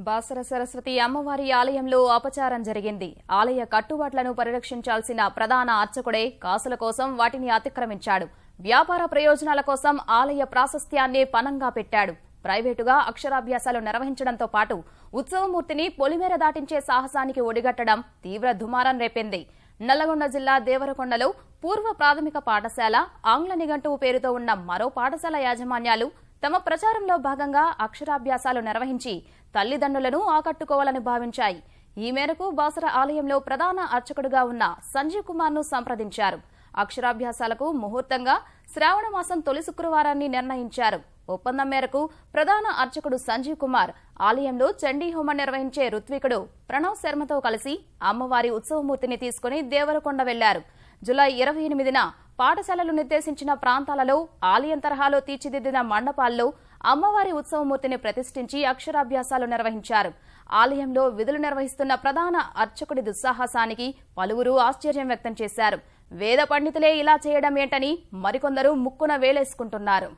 బాసర సరస్వతి అమ్మవారి ఆలయంలో అపచారం జరిగింది. ఆలయ కట్టుబాట్లను పరిరక్షించాల్సిన ప్రధాన అర్చకుడే కాసుల కోసం వాటిని అతిక్రమించాడు. వ్యాపార ప్రయోజనాల కోసం ఆలయ ప్రాశస్త్యాన్ని పణంగా పెట్టాడు. ప్రైవేటుగా అక్షరాభ్యాసాలు నిర్వహించడంతో పాటు ఉత్సవమూర్తిని పొలిమేర దాటించే సాహసానికి ఒడిగట్టడం తీవ్ర దుమారం రేపింది. నల్లగొండ జిల్లా దేవరకొండలో పూర్వ ప్రాథమిక పాఠశాల, ఆంగ్ల నిఘంటువు పేరుతో ఉన్న మరో పాఠశాల యాజమాన్యాలు తమ ప్రచారంలో భాగంగా అక్షరాభ్యాసాలు నిర్వహించి తల్లిదండ్రులను ఆకట్టుకోవాలని భావించాయి. ఈ మేరకు బాసర ఆలయంలో ప్రధాన అర్చకుడుగా ఉన్న సంజీవ్ కుమార్ ను సంప్రదించారు. అక్షరాభ్యాసాలకు ముహూర్తంగా శ్రావణ మాసం తొలి శుక్రవారాన్ని నిర్ణయించారు. ఒప్పందం మేరకు ప్రధాన అర్చకుడు సంజీవ్ కుమార్ ఆలయంలో చండీ హోమం నిర్వహించే రుత్వికుడు ప్రణవ్ శర్మతో కలిసి అమ్మవారి ఉత్సవమూర్తిని తీసుకుని దేవరకొండ వెళ్లారు. జూలై 28న పాఠశాలలు నిర్దేశించిన ప్రాంతాలలో ఆలయం తరహాలో తీర్చిదిద్దిన మండపాల్లో అమ్మవారి ఉత్సవమూర్తిని ప్రతిష్ఠించి అక్షరాభ్యాసాలు నిర్వహించారు. ఆలయంలో విధులు నిర్వహిస్తున్న ప్రధాన అర్చకుడి దుస్సాహసానికి పలువురు ఆశ్చర్యం వ్యక్తం చేశారు. వేద పండితులే ఇలా చేయడం ఏంటని మరికొందరు ముక్కున వేలేసుకుంటున్నారు.